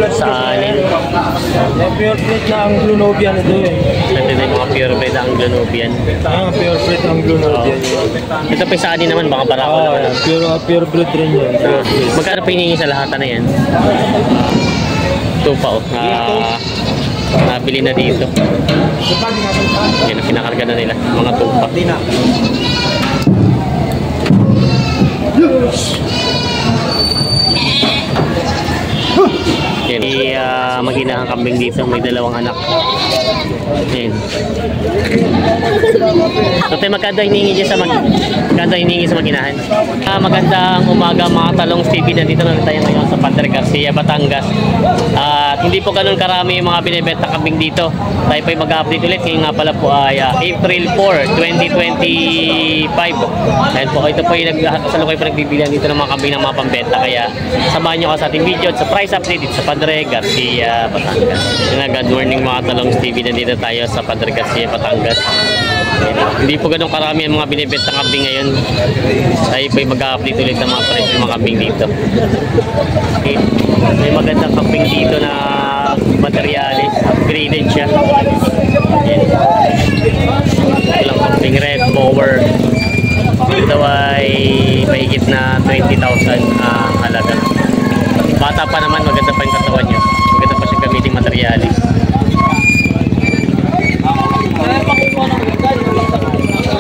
Saanin. Pure breed na ang Blue Nubian ito eh. Ito na yung mga pure breed ang Nubian. Pure breed ang Blue Nubian. Ito pa saanin naman, baka barako naman. Pure breed rin yan. Magkano pa hiningi sa lahat na yan? Ito pa oh. Nabili na dito. Yan, pinakarga na nila. Mga tupa. Yan, mag-inahang kambing dito. May dalawang anak. Yan. So tayo magkano hiningi dyan sa mag-inahan? Magandang umaga mga talong TV. Nandito na tayo ngayon sa Padre Garcia, Batangas. At hindi po ganun karami yung mga binibenta kambing dito. Tayo po mag-update ulit. Ngayon nga pala po ay April 4, 2025. Ayan po, ito po yung salukay po nagbibilihan dito ng mga kambing ng mga pambenta. Kaya samahan nyo ka sa ating video at sa price update dito sa Padre Garcia, Batangas. Good morning mga talong TV. Nandito tayo sa Padre Garcia, Batangas. Hindi po ganun karami ang mga binibenta kambing ngayon. Tayo po yung mag-update ulit ng mga price ng mga kambing dito. Okay. May magandang kambing dito na materialis, upgraded siya. Yan. Ito lang kambing red bower. Ito ay mahigit na 20,000 halaga. Bata pa naman, maganda pa yung katawan niya. Maganda pa siya gamitin materialis.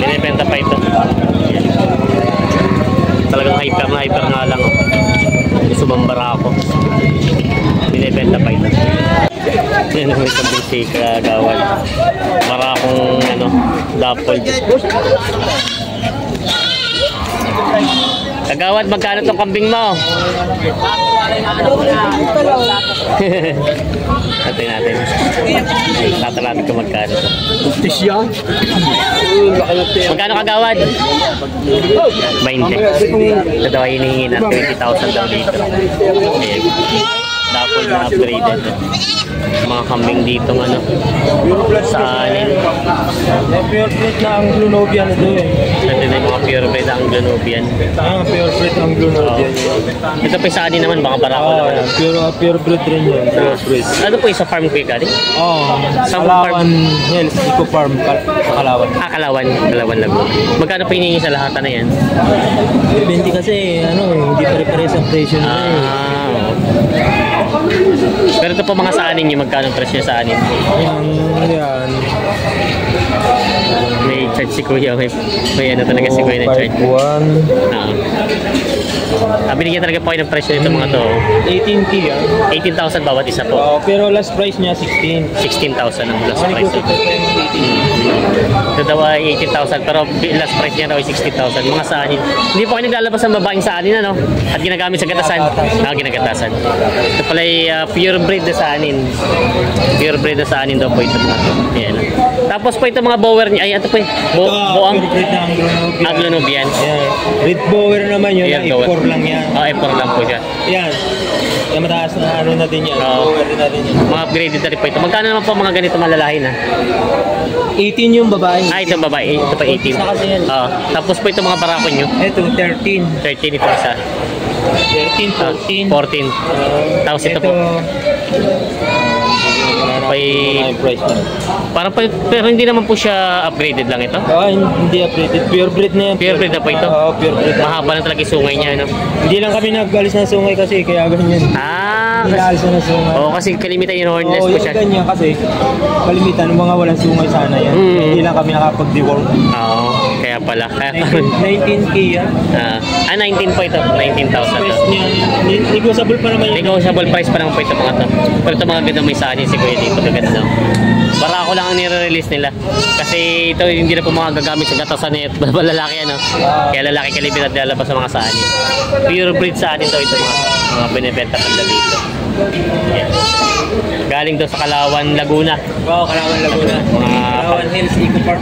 Binibenta pa ito. Talagang hyper nga lang. Sumambara ako. Binibenta pa ito. Yan may kambing si Kagawad. Para akong dapol. Kagawad, magkano itong kambing mo? Natin natin. Tatalapin ko magkano ito. Magkano Kagawad? 20. Ito daw ay hinihingi na 20,000 daw dito. Dapol na upgraded. Mga kambing dito saanin. Pure breed na ang Blue Nubian ito eh. Ito na yung mga pure breed ang Nubian. Pure breed ang Blue Nubian. Ito pa saanin naman, baka barako naman. Pure breed rin yan. Pure breed. Ano po yung sa farm ko yung galing? Kalawan Hills Eco Farm sa Kalawan. Kalawan Laguna. Magkano pa hiningi sa lahat na yan? Depende kasi hindi pare-pares ang presyo nila eh. Pero ito po mga saanin nyo, magkano presyo sa anin? Yan. May charge si Kuya. May talaga si Kuya na charge. 5,1. Binigyan talaga po kayo ng presyo nito mga to. 18K yan. 18,000 bawat isa po. Pero last price niya 16. 16,000 ang last price. Ito daw ay 18,000 pero last price niya daw ay 16,000. Mga saanin. Hindi po kayo naglalabas ng babaeng saanin at ginagamit sa gatasan. Ginagatasan. Ito pala ay pure breed na saanin. Pure breed na saanin daw po ito. Ayan. Tapos po ito mga bower niya. Ay ito po boang Nubian. Red bower naman yun. F4 lang yan. F4 lang po siya. Yan. Yung mataas na na din yan. Bower na din yan. Mga upgraded na rin po ito. Magkano naman po mga ganito malalahi na? 18 yung babae. Ito babae. Ito pa 18. Tapos po ito mga barako nyo. Ito 13. 13 ito isa. 13, 14. 14. Tapos ito po. Parang pero hindi naman po siya upgraded lang ito. Hindi upgraded. Pure breed na yan. Pure breed na po ito? Pure breed. Mahaba na talaga yung sungay niya, Hindi lang kami nag-alis ng sungay kasi kaya ganyan. Hindi nag-alis na sungay. Kasi kalimitan yung hornless po siya. Ganyan kasi kalimitan ng mga walang sungay sana yan. Hindi lang kami nakapag-deworm. Kaya pala. 19K yan. 19 po ito. 19,000. Negotiable pa naman yun. Negotiable price pa naman po ito mga to. Pero ito mga ganda may saanin si Kuya dito. Ganda. Barako lang ang nire-release nila. Kasi ito hindi na po mga gagamit sa gatasan eh. Lalaki Kaya lalaki kalibin at lalabas sa mga saanin. Pure breed saanin daw ito mga binibenta pala dito. Yes. Galing daw sa Kalawan, Laguna. Kalawan, Laguna. Kalawan Hills Eco Park.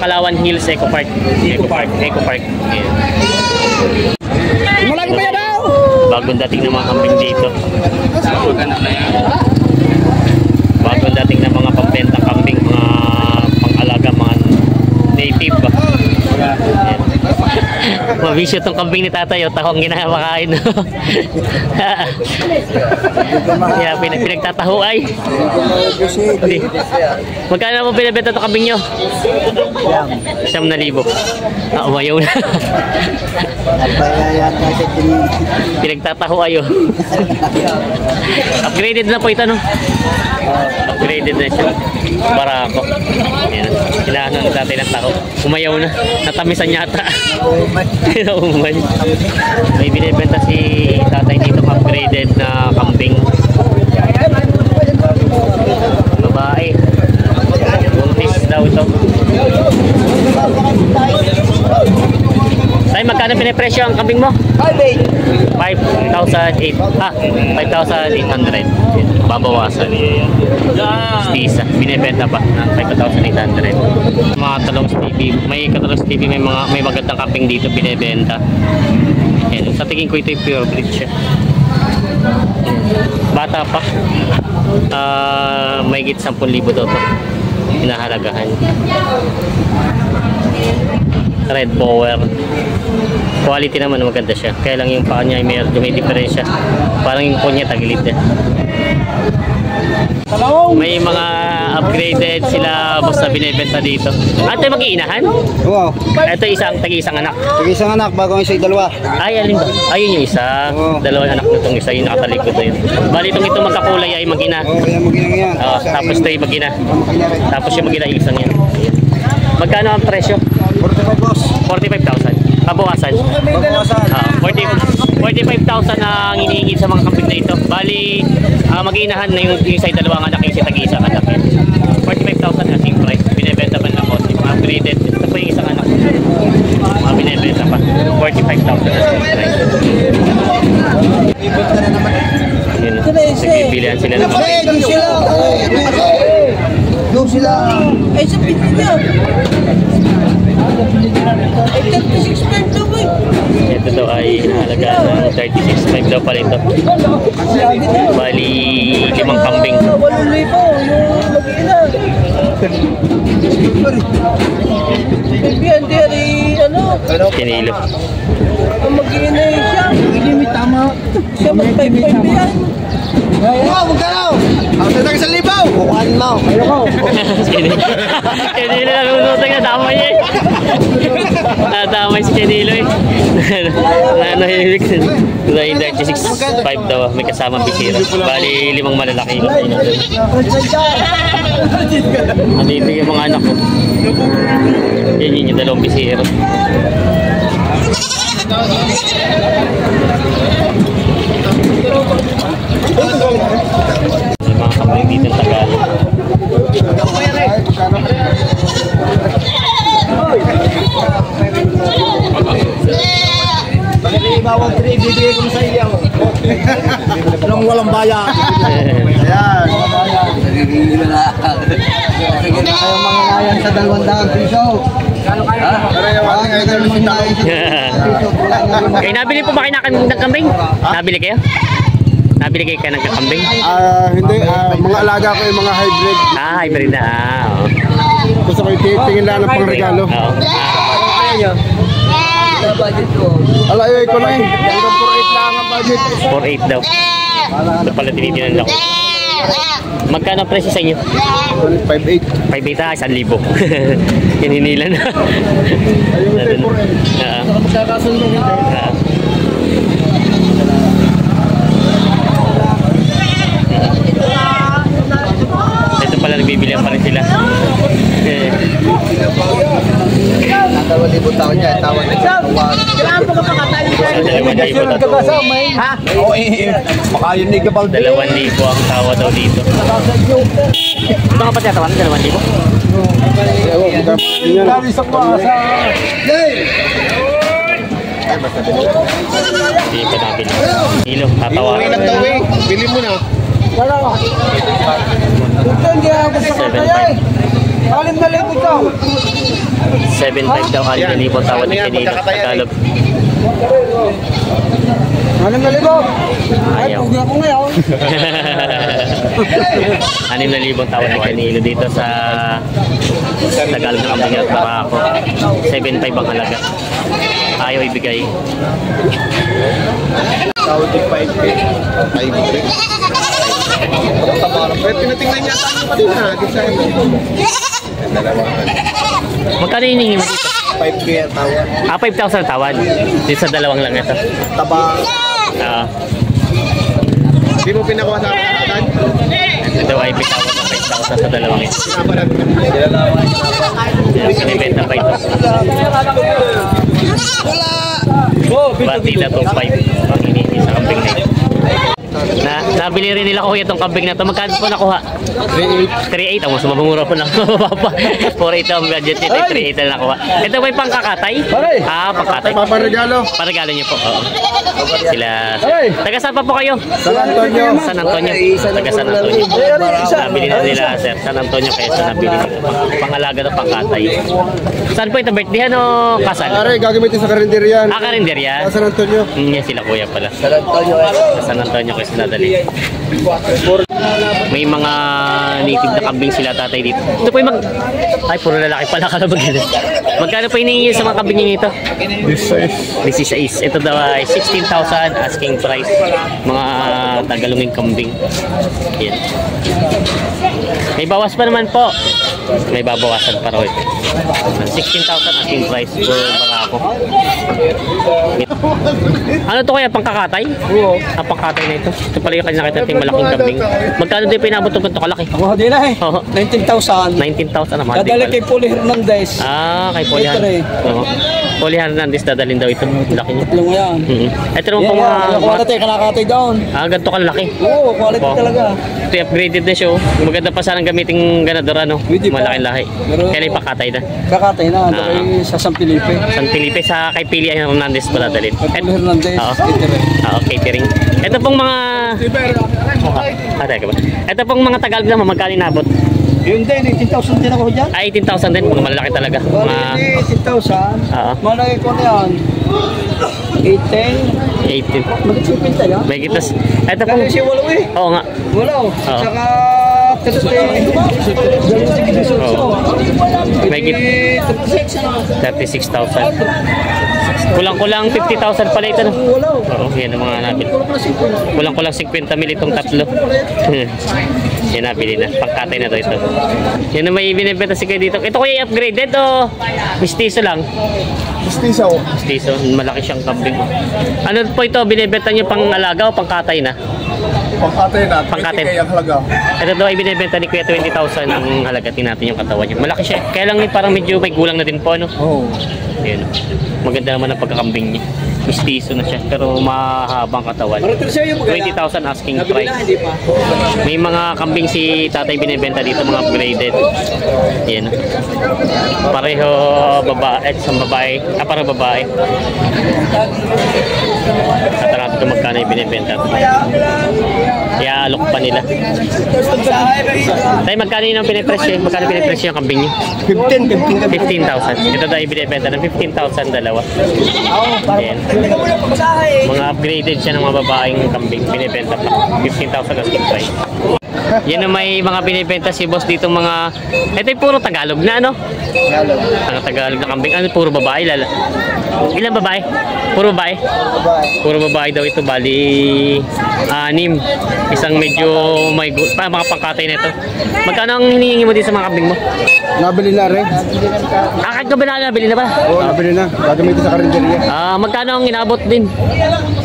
Kalawan Hills Eco Park. Eco Park. Yeah. Malaki pa yan daw! Bagong dating ng mga kambing dito. Bagong dating ng mga pambenta kambing, mga pang-alaga, mga native. Mabisyo tong kambing ni tatay, o tahong ginamakain. Kaya pinagtataho ay. Hindi. Magkano mo binibenta itong kambing nyo? 1,000. Umayaw na. Pinagtataho ayo. Upgraded na po ito, no? Upgraded na siya. Barako. Ayan. Kailangan ng tatay ng taho. Umayaw na. Natamisan yata. Naumay. May binibenta si tatay dito upgraded na kambing. Babae. Buntis daw ito. Tay, magkano pinipresyo ang kambing mo? 5,800. 5,800. Babawasan. Stisa. Binibenta pa ng 5,800. Mga talong TV. May katalong TV. May magandang kambing dito binibenta. Yan. Sa tingin ko ito yung pure breed siya. Bata pa. May higit 10,000 daw ito. Hinahalagahan. Red Power. Quality naman maganda siya. Kaya lang yung paa niya ay medyo may diferensya. Parang yung po niya tagilid eh. May mga upgraded sila basta binibenta dito. Ito yung mag-iinahan? Wow. Ito tag-isang anak. Tag-isang anak, bago isa dalawa. Ay, alin ba? Ayun yung isa. Dalawang anak nitong isa. Yung nakatalikod na yun. Bali itong magkakulay ay mag-ina. Yan mag-ina yan. Tapos ito yung mag-ina. Tapos yung mag-ina isang yan. Magkano ang presyo? 45 boss. 45,000. Pabawasan. 45,000 ang hinihingi sa mga kambing na ito. Bali, mag-iinahan na yung isa dalawang anak, yung isa tag-isang anak. 45,000 na same price. Binibenta pa na boss. Upgraded. Ito po yung isang anak. Binibenta pa. 45,000 na same price. Yun. Nagbibilihan sila ng mga. Doon sila. Ay, sa pinto niya. Ay, 36 daw eh. Ito daw ay halaga ng 36.5 daw pala ito. Bali, 5 kambing. Walang lipo, yung mag-ina. Bibiyan din ano? Kinilo. Ang mag-ina siya. Hindi may tama. Siya mag-5 yan. Wow, magkano? Ang tatang 1,000. Bukuhan mo. Kinilo na lulutang na damay eh. Damay si Kinilo eh. Nanahimik. 36.5 daw. May kasama bisira. Bali 5 malalaki. Andito yung mga anak ko. Yan yung 2 bisira. May mga kambing dito sa Tagalog. Bawang 3, bibigay ko sa iyo. Anong walang baya? Ayan. Nagigil na. Nagigil na kayong manginayan sa 200 piso. Eh, nabili po ba kayo ng kambing? Nabili kayo? Nabili kayo ng kambing? Hindi, mga alaga ko yung mga hybrid. Hybrid na. Oo. Gusto ko tingin lang ng pangregalo. Oo. Alayoy ko na eh. Hanggang 4,800 lang ang budget. 4,800 daw. Ito pala tinitinan ako. Magkano ang presyo sa inyo? 5,800. 5,800, 1,000. Hinihila na. Ito pala nagbibilihan pa rin sila. Tawad din po tao niya. Tawad din po. Kailangan pa makakatayo siya. 2,000 na to. Ha? Oo eh. Baka yun ni Gabal. 2,000 ang tawa daw dito. Ito nga pa siya tawan? 2,000? Dali sa pasa. Hindi pa nabili. Hilo, tatawarin. Bili mo na. Hindi ako sa kaya eh. 6,000 ito. 7,500 daw, 6,000 tawad ni Kanilo sa Tagalog. 6,000. Ayaw. Huwag ako ngayon. 6,000 tawad ni Canelo dito sa Tagalog na kambing at Barako. 7,500 ang halaga. Ayaw ibigay. Tawad yung 5K. 5K. Pwede tinatingnan niya tayo pa din ha. Magkano hinihingi mo dito? 5K ang tawad. 5,000 ang tawad. Dito sa dalawang lang ito. Taba. Hindi mo pinakuha sa akin agad? Ito ay pitawad na 5,000 sa dalawang ito. Sinibenta pa ito. Bati na 2,500 ang hinihingi sa kambing na ito. Nabili rin nila kuya itong kambing na ito. Magkano po nakuha? 3,800. Ang mas mabumura po na. 4,800 ang budget nito. 3,800 na nakuha. Ito ba yung pangkakatay? Pangkatay. Paparegalo. Paregalo niyo po. Oo. Sila. Taga saan pa po kayo? San Antonio. San Antonio. Taga San Antonio. Nabili na nila sir. San Antonio kaya sa nabili nila. Pangalaga na pangkatay. Saan po ito? Birthday o kasal? Pare, gagamitin sa karinderya. Karinderya? San Antonio. Yan sila kuya pala. San Antonio. San Antonio kasi nadali. May mga native na kambing sila tatay dito. Ito po yung Ay, puro lalaki pala kalabag yun. Magkano pa hinihingi sa mga kambing nito? This is ito daw ay 16,000 asking price. Mga tagalunging kambing. Yan. May bawas pa naman po. May babawasan pa rin. 16,000 asking price for Barako. Ano to kaya? Pangkakatay? Oo. Pangkatay na ito. Ito pala yung kanina nakita natin malaking kambing. Magkano din pinabot ito kalaki? Ako din na eh. 19,000. 19,000 naman. Dadali kay Puli Hernandez. Kay Puli Hernandez. Puli Hernandez dadalhin daw ito. Laki niya. Tatlong yan. Ito naman po mga... Quality, kanakatay down. Ganito kalaki. Oo, quality talaga. Ito yung upgraded na siya. Maganda pa sanang gamiting ganador ano. Malaking lahi. Kaya yung pakatay na. Kakatay na. Dali sa San Felipe. San Felipe sa kay Pili Hernandez pala dalhin. Puli Hernandez. Catering. Ito pong mga... Teka ba? Ito pong mga Tagalog naman, magkano inabot? Yun din, 18,000 din ako dyan. 18,000 din, mga malalaki talaga. Mga 18,000. Malaki ko na yan. 18. Magkit 50 yan? May gitas. Ito pong... Kasi walo eh. Oo nga. Walo. Saka... May git 36,000. Kulang-kulang 50,000 pala ito. Oo, yan ang mga nabil. Kulang-kulang 50 mil itong tatlo. Yan nabili na. Pangkatay na to ito. Yan ang may binibenta si kayo dito. Ito kuya upgraded o mistiso lang? Mistiso. Mistiso. Malaki siyang kambing. Ano po ito? Binibenta niyo pang alaga o pangkatay na? Pangkatay na. Pangkatay. Ang halaga. Ito daw ay binibenta ni Kuya 20,000 ang halaga. Tingnan natin yung katawan niya. Malaki siya. Kaya lang parang medyo may gulang na din po. Ano? Oo. Ayan. Maganda naman ang pagkakambing niya. Mistiso na siya. Pero mahabang katawan. 20,000 asking price. May mga kambing si tatay binibenta dito. Mga upgraded. Ayan. Pareho babae. Isang babae. Parang babae. At natin kung magkano yung binibenta. Kaya alok pa nila. Tayo magkano yun ang pinipresyo? Magkano pinipresyo yung kambing niyo? 15,000. Ito tayo binibenta ng 15,000 dalawa. Ayan. Mga upgraded siya ng mga babaeng kambing. Binibenta pa. 15,000 asking price. Yan na may mga binibenta si boss dito mga... Ito yung puro Tagalog na ano? Ang Tagalog na kambing. Ano puro babae? Ilan babae? Puro babae? Puro babae daw ito. Bali 6. Isang medyo may mga pangkatay na ito. Magkano ang hinihingi mo dito sa mga kambing mo? Nabili na rin. Kahit ka ba nabili na ba? Oo, nabili na. Gagamitin sa karinderya. Magkano ang inabot din?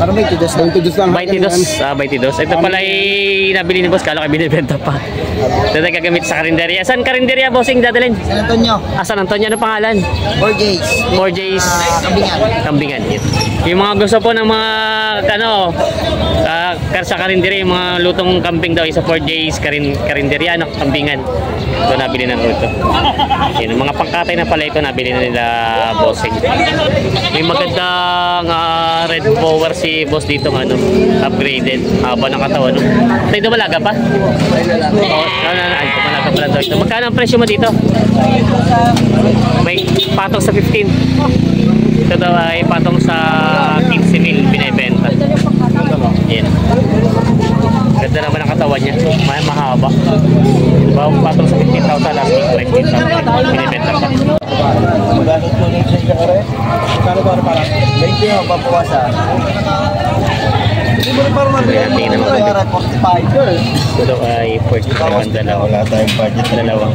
Parang 22 lang. 22. Ito pala ay nabili ni boss. Kala ka binibenta pa. Ito tayo gagamit sa karinderya. Saan karinderya bossing dadalhin? San Antonio. San Antonio. Ano pangalan? 4Gs. 4J's. Kambingan. Yung mga gusto po ng mga sa karinderya, yung mga lutong kambing daw sa 4J's karinderya, kambingan. Ito nabili na ito. Yan, mga pangkatay na pala ito nabili na nila bossing. May magandang red power si boss dito upgraded. Haba ng katawan. Ito malaga pa? Malaga pala daw ito. Magkano ang presyo mo dito? May patong sa 15. Ito daw ay patong sa 15 mil binibenta. Yan. Maganda naman ang katawan niya. Mahaba. Diba, patong sa 15,000 asking price dito. Binibenta pa. Magkano po na siya ka rin? Magkano ba parang? 20 mo, papuwasa. Hindi mo rin parang Tingnan mo. 45. Ito ay 45 ang dalawa. Wala tayong budget. Dalawa.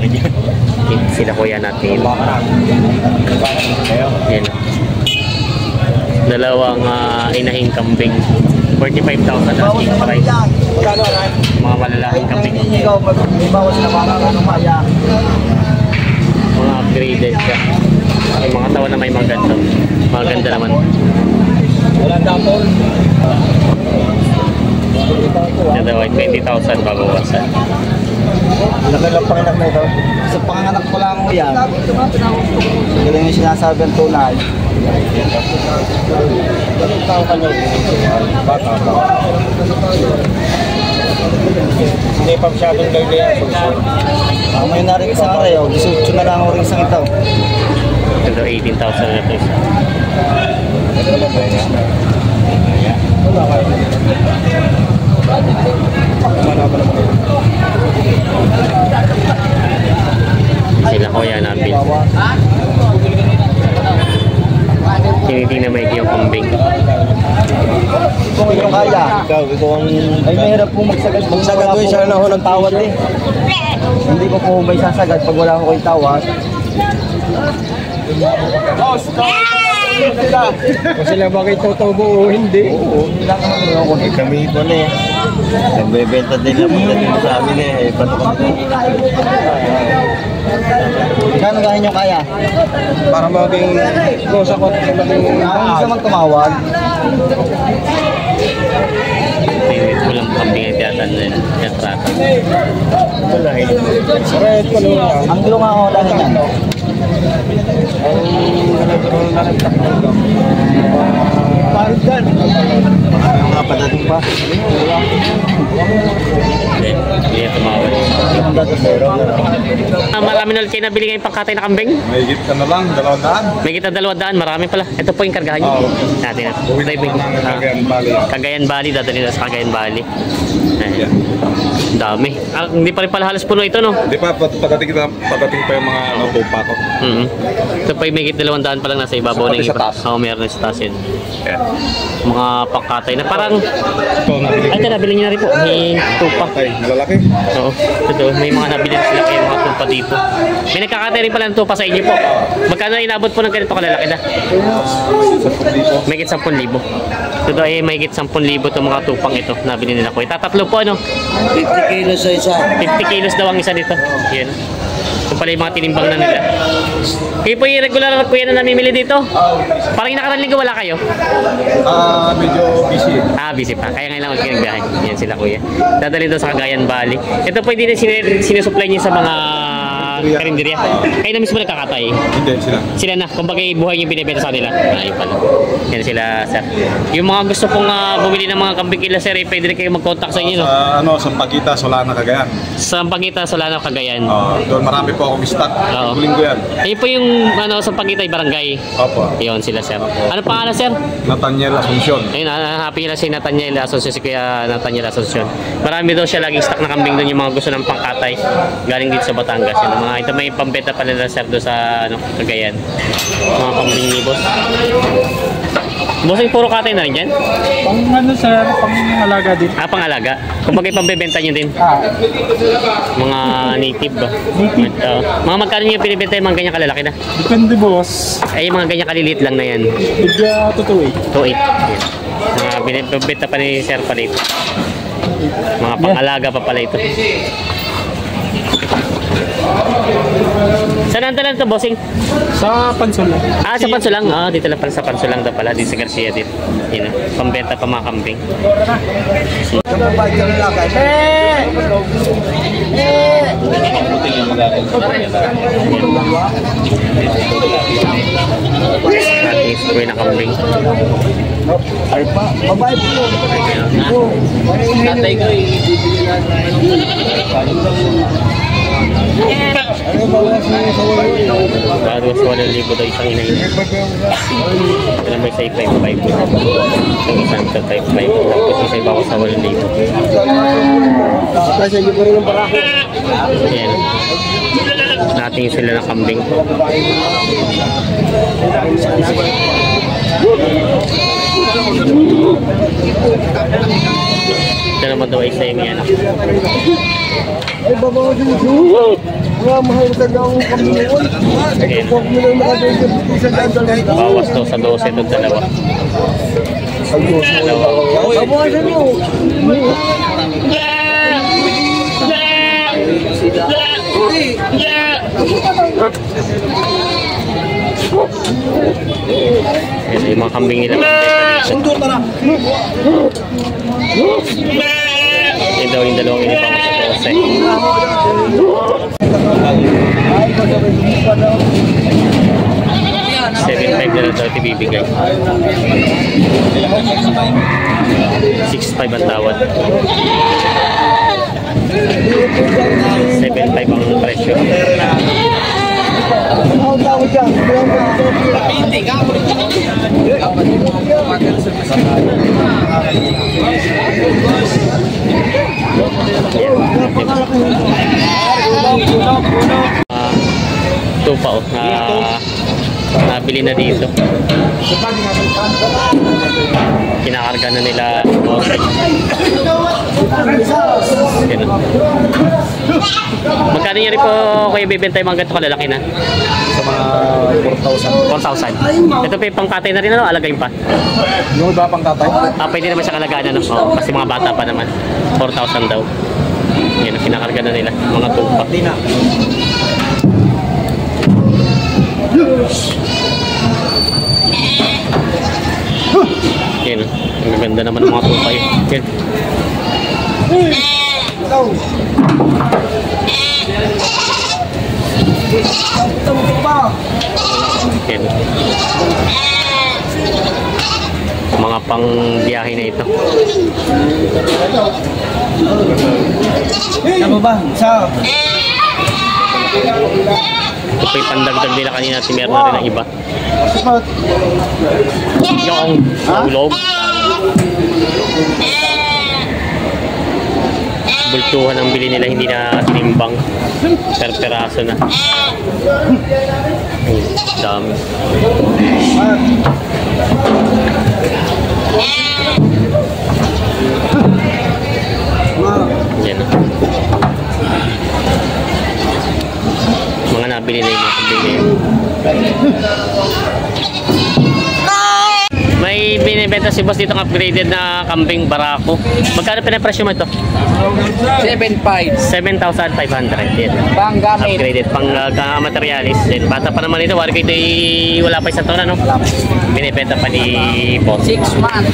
Sila kuya natin. Yan. Dalawang inahing kambing. 45,000 asking price. Mga malalaking kambing. Ikaw, mag-ibawas na parang ano kaya. Mga upgraded siya. May mga tawa na may mga ganito. Mga ganda naman. Walang dapol. Ito ay 20,000 bago wasan. Laki lang panganak na ito. Sa panganak ko lang ko yan. Galing yung sinasabi ang tunay. Anong tao ka nyo? Bata ba? Hindi pa masyadong gagawin yan. May narin isang arayo. Gusto na lang ako rin isang ito. Ito 18,000 na ito isa. Sila kuya nabil. Tinitingnan may yung kambing. Kung ikaw kaya, ikaw ang... Ay, mahirap po magsagad. Magsagad ko siya na ako ng tawad eh. Hindi ko po may sasagad pag wala ko yung tawad. Kung sila bakit totoo o hindi? Oo, hindi lang naman yun ako. Kami ito na eh. Nagbebenta din lang pagdating sa amin eh. Pato kami. Kano gahin nyo kaya? Para maging close ako. Kung gusto man tumawag. Tingnan ko lang kambing ay tiyatan na yung trata. Ang gulo nga ako lang yan. Pagdan. Mga padating pa. Hindi niya tumawad. Marami na ulit kayo nabili ngayong pangkatay na kambing? May higit ka na lang, 200. May kita 200, marami pala. Ito po yung kargahan niyo. Oo. Natin na. Uwi na po ng Cagayan Valley. Cagayan Valley, dadali na sa Cagayan Valley. Yeah. Dami. Hindi pa rin pala halos puno ito, no? Di pa, patating pa yung mga tupa ko. Ito pa yung may higit 200 pa lang nasa ibabaw Pati ng sa taas. Oo, meron na sa taas yun. Yeah. Mga pangkatay na parang... Ito, nabili Ay, ito, nabili niyo na rin po. May tupa. Patay, malalaki. Oo. Ito, may mga nabili na sila kayo mga tupa dito. May nagkakatay rin pala ng tupa sa inyo po. Magkano inabot po ng ganito kalalaki na? May higit 10,000. Ito ay may higit 10,000 itong mga tupang ito. Nabili nila ko. Tatatlo po, ano? 50 kilos sa isa. 50 kilos daw ang isa dito. Yan. Ito pala yung mga tinimbang na nila. Kayo po yung regular na kuya na namimili dito? Parang yung nakaraan linggo wala kayo? Medyo busy. Busy pa. Kaya ngayon lang ulit kinagdahan. Yan sila kuya. Dadali daw sa Cagayan Valley. Ito po hindi na sinusupply niyo sa mga karinderya. Kayo na mismo nagkakatay. Hindi, sila. Sila na. Kumbaga buhay yung binibenta sa kanila. Ayun pala. Yan sila, sir. Yung mga gusto pong bumili ng mga kambing kila, sir, pwede rin kayo mag-contact sa inyo, no? Sa Pagita, Solana, Cagayan. Sa Pagita, Solana, Cagayan. Doon marami po akong stock. Oo. Linggo yan. Ayun po yung sa Pagitay Barangay. Opo. Yun sila, sir. Ano pangalan, sir? Nathaniel Asuncion. Ayun, happy na si Nathaniel Asuncion, si Kuya Nathaniel Asuncion. Marami daw siya laging stock na kambing doon yung mga gusto ng pangkatay. Galing dito sa Batangas. Yun, mga, ito may pambenta pa nila, sir, doon sa Cagayan. Mga kambing ni boss. Bossing, puro katay na rin dyan? Pang ano sir, pang alaga din. Pang-alaga. Kung bagay pambebenta nyo din. Mga native ba? Mga magkano nyo pinibenta yung mga ganyan kalalaki na? Depende boss. Ay, yung mga ganyan kaliliit lang na yan. Bigya totoo eh. 2.8. Yan. Mga binibenta pa ni Sir pala ito. Mga pang-alaga pa pala ito. Saan ang dalan ito, bossing? Sa Pansulang. Sa Pansulang. Dito lang pala sa Pansulang daw pala. Dito sa Garcia din. Yun, pambenta pa mga kambing. Yung babae ka nila Natis ko na kambing. Ay pa, babae po. Tatay ko Bawas 8,000 daw isang inahin. Ito naman isa 5,500. Yung isang sa 5,500. Tapos isa bawas sa 8,000. Ayan. Nating sila na kambing. Ito naman daw isa yung yan. Ay, babaw din ito. Mga mahal sa gawang kamunuan. Ayan. Bawas daw sa 12 ito dalawa. Dalawa. Babawasan nyo. Ito yung mga kambing nila. Ito daw yung dalawang inipang sa 12. 7,500 na lang daw ito bibigay. 6,500 ang tawad. 7,500 ang presyo. Ito pa oh, nabili na dito. Kinakarga na nila. Magkano yan rin po kuya bibenta yung mga ganito kalalaki na? Sa mga 4,000. Ito pa yung pangkatay na rin, ano? Alagayin pa. Yung iba pang tatay? Pwede naman siya kalagaan, ano? Oo, kasi mga bata pa naman. 4,000 daw. Yan, kinakarga na nila. Mga tupa. Hindi na. Yan, ang ganda naman ng mga tupa yun. Yan. Yan. Mga pang biyahe na ito. Ano ba? Sa Ito pa yung pandagdag nila kanina. Meron na rin ang iba. Yung ulog. Bultuhan ang bili nila, hindi na tinimbang. Per peraso na. Dami. Yan. Mga nabili na yung mga kambing. May binibenta si boss dito ng upgraded na kambing barako. Magkano pinapresyo mo ito? 7.5. 7,500. Yan. Pang gamit. Upgraded, pang materialis. Yan. Bata pa naman ito. Wala ko ito wala pa isang taon, ano? Binibenta pa ni boss. 6 months.